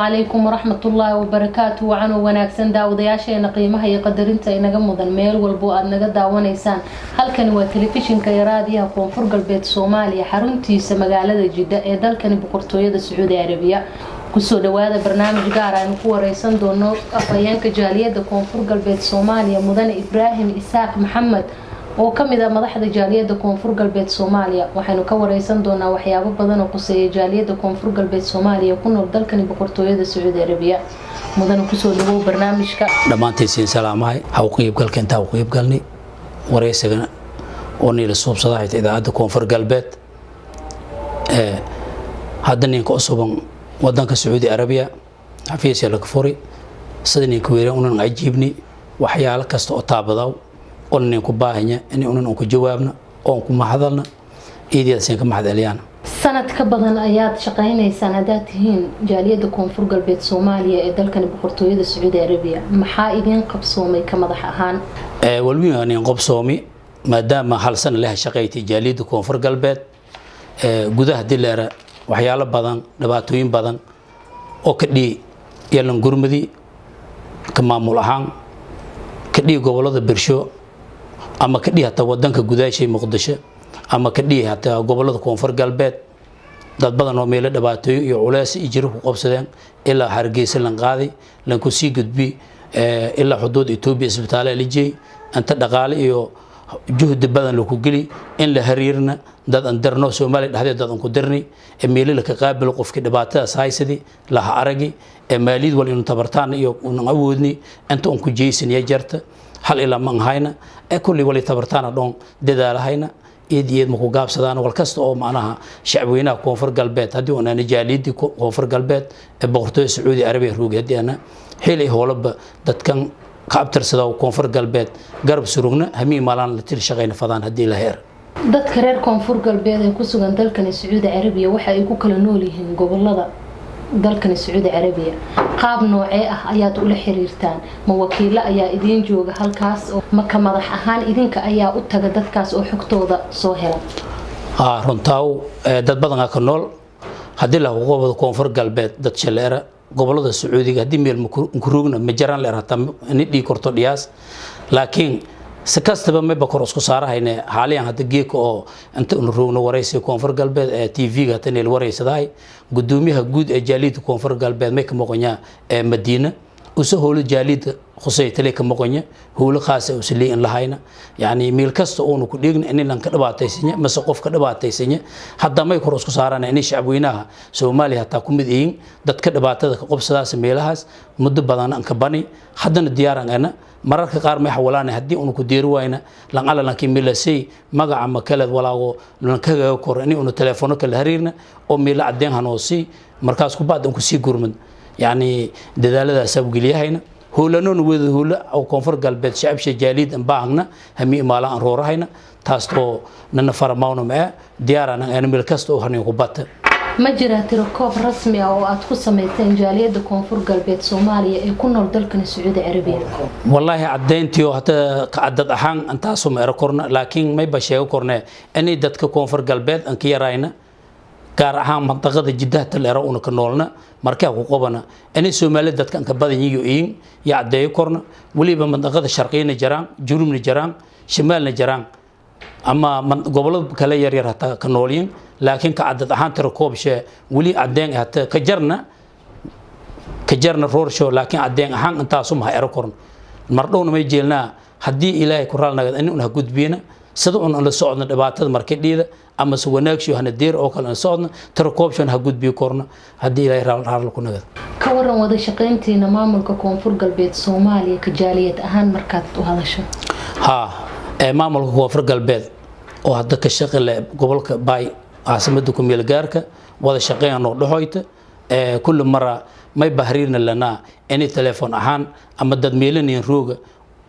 عليكم ورحمة الله وبركاته وعنو وناكسن داودياشينا قيمها يقدرينتا إنغا مدن ميل والبو أدنغا داوانيسان هالكن waa telefishinka raadiyaha koonfuurgalbeed Soomaaliya xaruntiisa magaalada Jidda ee dalkan boqortooyada Saudi Arabia kusoo dhawaada barnaamij gaar ah ku wareysan doono afhayeenka jaaliyada koonfuurgalbeed Soomaaliya mudane ibraahim isxaaq maxamed oo kamid ah madaxda jaaliyada koonfuurgalbeed Soomaaliya waxaanu ka wareysan doonaa waxyaabo badan oo quseeya jaaliyada koonfuurgalbeed Soomaaliya ku nool dalkan boqortooyada Saudi Arabia mudane kusoo dhawow barnaamijka dhamaantiisa salaamahay hawqiib galka inta hawqiib galnay wareysigana وني للصوب صداعي إذا عاد koonfuurgalbeed هذا نينك أصوبا ودنك السعودية العربية حفيز يلك فوري صدني كويرة ونن عجيبني وحيال كست أطابضاو وننكو باهنيا إني وننكو جوابنا ونكو محضرنا إيدي سينك محض اليانا سنة كبدن آيات شقيني سنداتهين جالية koonfuurgalbeed Soomaaliya ee dalkan boqortooyada Saudi Arabia maxaa idin qabsoomay ka madax ahaan walwiin aan qabsoomay maadaama hal sano leh shaqeeyay jaaliyada koonfuurgalbeed gudaha dileera waxyaalo badan dhibaatooyin badan oo ka dhii yeelan gurmadi ka maamul ahaan ka dhii gobolada Bersho ama ka dhii hata wadanka gudaashay Muqdisho ama ka dhii hata gobolada koonfuurgalbeed dad badan oo meel dhibaatooyin iyo culays ijir ku qabsadeen ilaa Hargeysa lan qaaday lan ku sii gudbi ilaa xuduud Itoobiya isbitaalada lijay anta dhaqaale iyo جهد بدن لو كجلي إن لهريرنا داد أندرنا سومالي هذا داد أنقدرني ميلي لك قابل قف كده بعتها سايسدي لها أرجي ماليد ولا نتبرتان يو ونعودني أنت أنكو جيسن يجرت حل إلى من هاينا أكل ولا تبرتان دون ددا هاينا يد مكو قاب سدان والكست أو معناها شعبينا koonfuurgalbeed هدي وأنا نجاليدي koonfuurgalbeed بقرطوي السعودية العربية روج هدي أنا حيلي هولب داد كان قابتر سدا koonfuurgalbeed garab surugna hamii maalan la tir shaqeyn fadaan hadii la heer dadka reer koonfuurgalbeed ee ku sugan dalkan Saudi Arabia waxa ay ku kala nool yihiin gobolada dalkan Saudi Arabia qaab noocee ah ayaad u la xiriirtaan ma wakiilo ayaa idin jooga halkaas oo ma ka madax ahaan idinka ayaa u taga dadkaas oo xogtooda soo hela runtaa dad badan ka nool hadii la gobolada koonfuurgalbeed dad shaleera gobolada Sacuudiga hadii meel mukurugna ma jiraan leerata nidii korto dhiyaas laakiin sakastaba ma bakor isku saarahayna haaliyan hada geeko oo inta uu roogno wareeysi koonfuurgalbeed ee TV-ga taneel wareeysaday gudoomiyaha guud ee jaaliyada koonfuurgalbeed ma ka maqonya ee Madiina وسه هول جاليد خصيت لك مقنية هول خاصة وسلي إن لهاينا يعني ميل كست أونو كديجن إني لان كدبات تيسينيا مسقف كدبات تيسينيا حتى ما يخرج كسارنا إني شعبيناها سومالي حتى كومدين دت كدبات هذا قبض سلاس ميلهاس مد بدنا أنك بني حدا الديار أنا مرة كقار ما حولنا هدي أونو كديروا هنا لان على لان كميل سي مجا عم كلد ولا هو لان كجا كورني أونو تلفونك الهريرنا أو ميل عدين هنوسي مركز كبعد أنكو سي جورمن يعني دلالة سبق لي هنا هو لنون وذ هو أو koonfuurgalbeed شعب جاليد بعنا همي مالا أنرورا هنا تاستو ننفر ماونا معه ديارنا أنا ملكستو هني قبضت مجرى تركوب رسمي أو أتخص ميتين جاليد koonfuurgalbeed Soomaaliya يكون dalkan Saudi Arabia والله عدينتيو حتى عدد أحيان أنت أسمع ركورنا لكن ما يبشيو كورنا أني دتك koonfuurgalbeed أنك يراينا gaar ahaan manطقada Jidda taleero oo ka noolna markaa ku qabana inay Soomaaliyeed dadkan ka badan yihiin yaacday korna waliba manطقada sharqiyna jiraan jurumna jiraan shimaalna jiraan ama gobolada kale yar yar hata ka noolin laakiin ka cadad ahaan tirkoobshe wali cadeen hata ka jarna roorsho laakiin cadeen ahaan intaas uma hayro korna mardowna may jeelna hadii Ilaahay ku raalnaga in uu gudbiyana sida uu la socodna dhibaatada markay dhiida ama soo wanaagsho hana deer oo kala socodna tirkoobshan ha gudbiyo korna hadii Ilaahay raal ku nagad ka waran wada shaqeyntiina maamulka koonfuurgalbeed Soomaaliya ka jaaliyad ahaan markaad u hadasho maamulka koonfuurgalbeed oo hadda ka shaqeeya gobolka Bay caasimada ku meel gaarka wada shaqeyn oo dhaxoyta kullu mara may bahriirna lana inay telefoon ahaan ama dad meelaneen rooga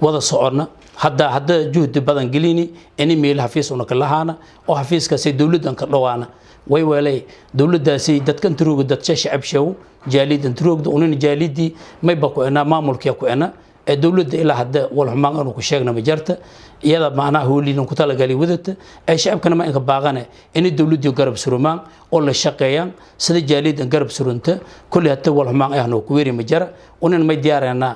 wada socodna hadda juhdi badan gelini inay meel xafiis oo kala lahaana oo xafiiskaasi dawladdan ka dhawaana way walay dawladdaasi dadkan turuga dad shacab show jaalid inturuga unin jaalidi may baqo ina maamulka ku ina dawladda ilaa hadda walxumaan inuu ku sheegna ma jirta iyada macnaha hooliin ku talagalay wadata ay shacabkana ma inka baaqane in dawladdu garab surumaan oo la shaqeeyaan sida jaaliyada garab surunta kulli hadda walxumaan ahna ku weeri ma jira unan ma diyaarana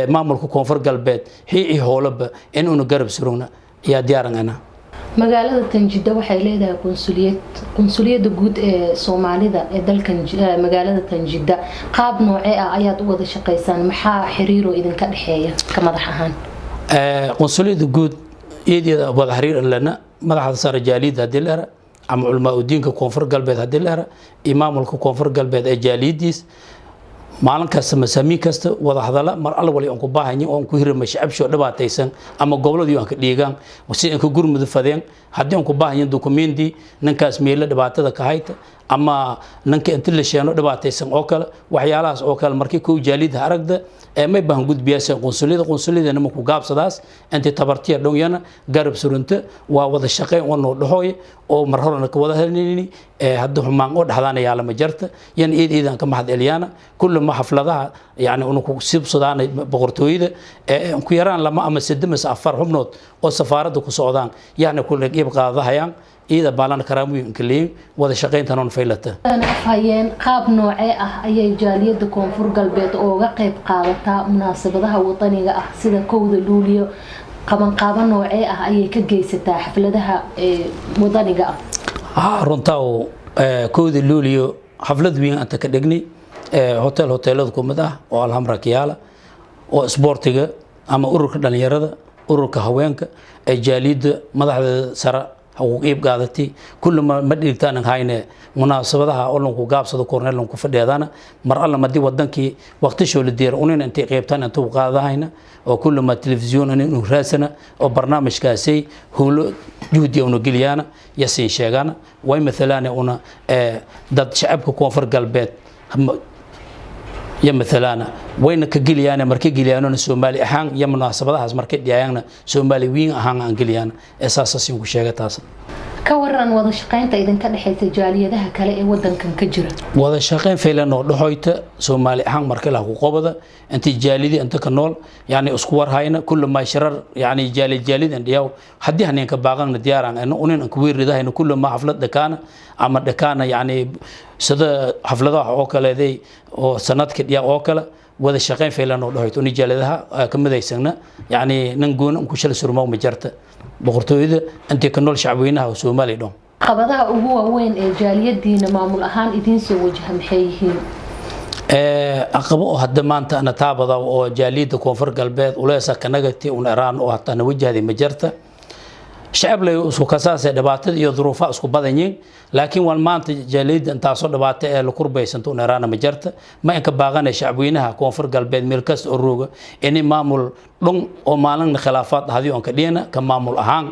maamulka koonfur galbeed hii hoolaba in uu garab suruna ya diyaarana magaalada Tanjida waxay leedahay qunsuliyadda guud ee Soomaalida ee dalkan magaalada Tanjida qaab noocee ah ayaad u wada shaqeysaan maxaa xiriir oo idinka dhaxeeya ka madax ahaan qunsuliyadda guud iyada wada xiriir lana madaxda sare jaaliyada dilera ama culmaa diinka koonfur galbeed hadilera imaamulka koonfur galbeed ee jaaliyadiis maalin kasta masami kasta wada hadala mar alla wali aan ku baahanyin oo aan ku hirma shacabsho dhibaataysan ama goboladii aan ka dhiigaan si aan ka gurmud fadeen hadii aan ku baahanyin dukumeenti ninkaas meelo dhibaatada ka hayta ama ninka inta la sheeno dhibaataysan oo kale waxyaalahaas oo kale markii ku jaalida aragda ee may baahan gudbiyaysan qunsuliyada ma ku gaabsadaas inta tabartiya dhonyana garab surunta waa wada shaqeyn oo noo dhaxooy oo mar horena ka wada helnini hadda xumaan oo dhaxdaanaya la ma jarta yan iidan ka mahad eliyana kullu ma xafladaha yani uu ku sibsadaan boqortooyada ku yaraan lama ama saddemas afar xubnood oo safaaradda ku socdaan yani kullu qeyb qaadahayaan ida baalan karaamoyin kaliin wada shaqeyntan oo faylata afhayeen qaab noocee ah ayay jaaliyada koonfur galbeed ooga qayb qaadataa munaasabadaha wadaniga ah sida kowda luuliyo qaban noocee ah ayay ka geysataa xafladaha wadaniga ah runtaa kowda luuliyo xaflad weyn anta ka dhigni hoteelada kumid ah oo alhamra kiyaala oo sportiga ama ururka dhalinyarada ururka haweenka ee jaaliyada madaxda sare حقوق قادتي كل ما ديرتان هاينه مناسبتها اولن ku gaabsado korneelon ku fadhiyadana mar alla ma di wadanki waqti soo lideer unin intay qaybtan intuu qaadahayna oo kullu ma television inuu raasana oo barnaamijkaasi holo juhdi oo galiyana yasin sheegana way midalan una dad shacabka koonfur galbeed ya midalan wayna ka galiyana markay galiyana Soomaali ahaan ya munaasabadahaas markay dhiyayna Soomaali wiin ahaan aan galiyana asaasin ku sheegay taas ka waran wada shaqeynta idinka dhaxaysa jaaliyadaha kale ee wadankan ka jira wada shaqeyn faylan oo dhaxoyta Soomaali ahaan markay la ku qabada inta jaaliyada inta ka nool yani isku war hayna kullu ma shirar yani jaaliyada dhiyaw hadii haneen ka baaqan diyaaran aan unin ku weeridahayna kullu ma xaflad dhakaana ama dhakaana yani sida xafladaha oo kale oo sanadka dhiya oo kale wada shaqeyn faylan oo dhaxoyta uni jaaliyadaha ka midaysana yani nan goon ku shal surmo ma jarta boqortooyada inta ka nool shacabweynaha Soomaali dhoon qabadaha ugu waaweyn ee jaaliyadiina maamul ahaan idin soo wajaha maxay yihiin aqabo hadda maanta ana taabada oo jaaliyada koonfur galbeed uleesa kanagati un Iran oo hatta na wajahday ma jarta shacab lay isku kasaasay dhibaatada iyo duruufaha isku badanyiin laakiin wal maanta jaaliyada inta soo dhibaato ee la kurbaysanto un Iran ma jarta ma inka baaqanay shacabweynaha koonfur galbeed meel kasta oo rooga in maamul dhun oo maalin khilaafaad hadii on ka dhiyana ka maamul ahaan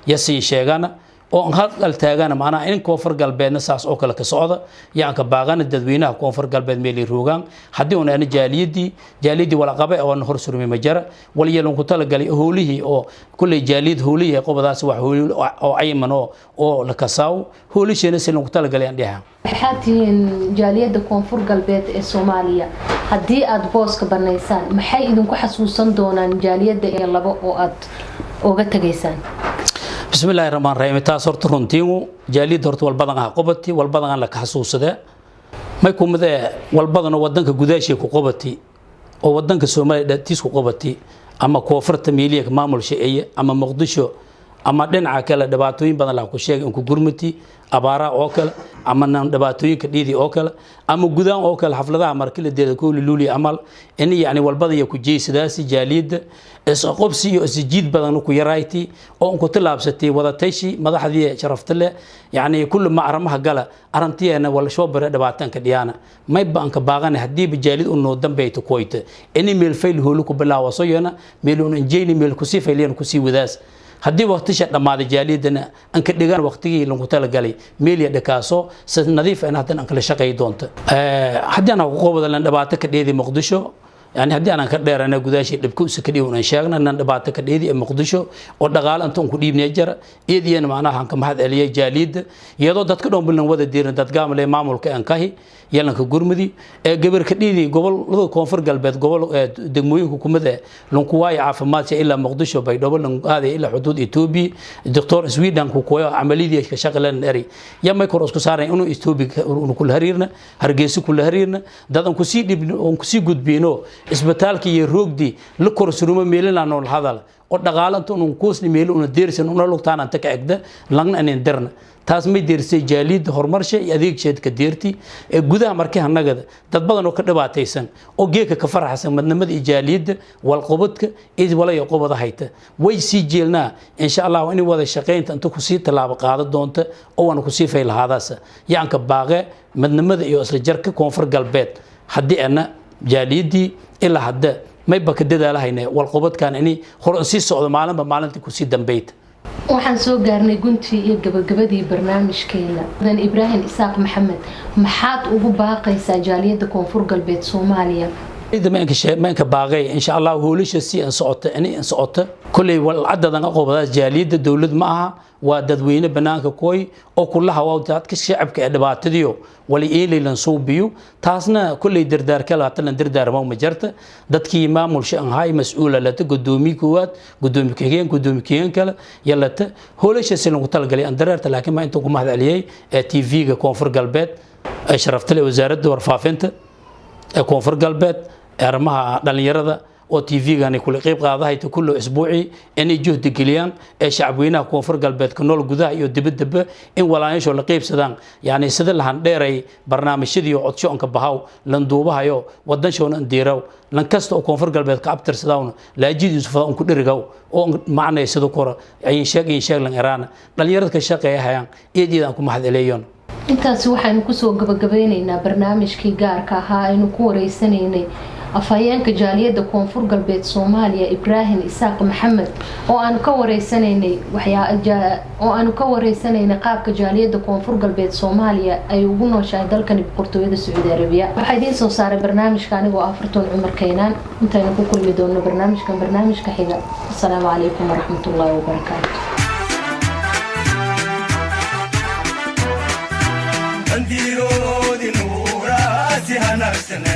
yasi sheegana oo hal taagana macna in koonfur galbeedna saas oo kale ka socda yaan ka baaqana dadweynaha koonfur galbeed meel roogan hadii on aan jaaliyadi wala qabay oo hor surmay ma jara wal yeelon ku tala galay hoolihi oo kulay jaaliyad hoolihi qobadaas wax hooli oo ayman oo la kasaaw hoolishena si loo tala galay andhaha waxaatiin jaaliyada koonfur galbeed ee Soomaaliya hadii aad booska banaysaan maxay idinku xasuusan doonaan jaaliyada ee labo oo aad uga tageysaan بسم الله الرحمن الرحيم تاسر ترونتينو جاليد هرت والبدن قبتي والبدن لك حسوسده ما يكون مده والبدن ودنك غداشي ku qabati oo wadanka Soomaaliya dadtiis ku qabati ama koonfurta meeliya maamul sheeye ama Muqdisho ama dhinaca kale dhibaatooyin badan la ku sheegay in ku gurmati abaara oo kale ama dhibaatooyinka dhiidi oo kale ama gudaan oo kale xafladaha markii la deedo ku luuli amal in yani walbada ku jeesidaasi jaaliyada isqobsi iyo isjiid badan ku yarayti oo ku talaabsatay wada tashi madaxdii sharafta leh yani kullu ma aramaha gala arantiyeena wala soo bare dhibaatanka dhiyana may baanka baaqan hadii jaalid uu noo dambeeyto kooyta in meel fayl hoolu ku bilaawaso yana meel uu injeeni meel ku sii fayleen ku sii wadaas hadii waqtiga dhamaada jaaliyadana an ka dhigan waqtigii lagu tala galay meeliya dhakaaso si nadiif ah hadan an kala shaqay doonto hadana ku qobada lan dhibaato ka dheeday Muqdisho يعني هدي أنا كدير أنا قداشي دبكو سكدي ونشاغنا أن دبعت كديدي مقدشو ودقال أنتم كديب نجرة إيدي أنا معناها هنك ما هذا اللي جاليد يدو دتكلم بالن وده دير دتقام لي معمول كأنكاهي يلا كجرمدي قبل كديدي قبل لو koonfuurgalbeed قبل دموين حكومة لنكواي عافمات إلا مقدشو بيدبل هذه إلا حدود إثيوبيا الدكتور سويدن كوكويا عملية كشغلة ناري يا ما يكون أسكسارين إنه إثيوبيا كل هريرنا هرجيسو كل هريرنا ده كسي جود بينو isbitaalka iyo roogdi la korsurumo meelana oo hadal oo dhaqaalantu uu koosni meel uu deersan uu lugtaan anta ka egda lagna inaan dirna taas ma deersay jaaliyada horumarsha iyo adeegseedka deerti ee gudaha markii hanagada dad badan oo ka dhibaataysan oo geeka ka faraxsan madnamada jaaliyada wal qobadka iyo walay qobada hayta way si jeelna insha Allah in wada shaqeynta inta ku sii talaabo qaado doonta oo aan ku sii faylahaadaas yaanka baaqe madnamada iyo isla jarka koonfuurgalbeed hadii ana jaaliyadii إلا هذا ما يبقى كده له هنا والقبض كان إني خرسي صعد معلم بمعلم تكوسي دمبيت. waxaan soo gaarnay guntii iyo gabagabadii barnaamijkeena mudane ibraahim isxaaq maxamed maxaad ugu baaqaysaa jaaliyada koonfuurgalbeed Soomaaliya إذا ما إنك باقي إن شاء الله هو ليش السي إن صعدت إن صعدت كل والعدد أنا قبضات جاليد الدولة معها وددوين بنانك كوي أو كلها وجات كشعب كأدبات ديو ولي إيه اللي نصوب بيو تاسنا كل دردار كلا تنا دردار ما مجرته دتكي إمام والشأن هاي مسؤولة لا تقدومي كوات قدومي كين كلا يلا هو ليش السي نقطة قالي أندرت لكن ما أنتم هذا عليه تي في koonfuurgalbeed شرفت لي وزارة ورفافنت koonfuurgalbeed أرمها دليرة أو تي في كان يقول قيب قاضي كل أسبوعي إني جهد كليان شعبينا koonfuurgalbeed كنول جذا يدب إن ولا يشوا لقيب سدان يعني سدل هنديري برنامج شديو عطشوا أنك بهاو لندوبها يو ودنشون نديرو لنكست أو koonfuurgalbeed كابتر سداون لا يجي يوسف أنك نرجعوا أو معنا يسدو كورة أي شيء لإيران دليرة كشقة هيان يجي أنكم هذا اليوم intaas waxaan ku soo gabagabeynaynaa barnaamijkii gaarka ahaa aynu ku wareysanaynay afhayeenka jaaliyada koonfuurgalbeed Soomaaliya ibraahim isxaaq maxamed oo aan ka wareysanaynay qaabka jaaliyada koonfuurgalbeed Soomaaliya ay ugu nooshahay dalkan boqortooyada Saudi Arabia waxa idin soo saaray barnaamijka anigoo afartoon Cumar Keenan intaynu ku kulmi doono barnaamijka xiga assalaamu calaykum waraxmatullaahi wabarakaatuh عندي رود نوراتي هنفسنا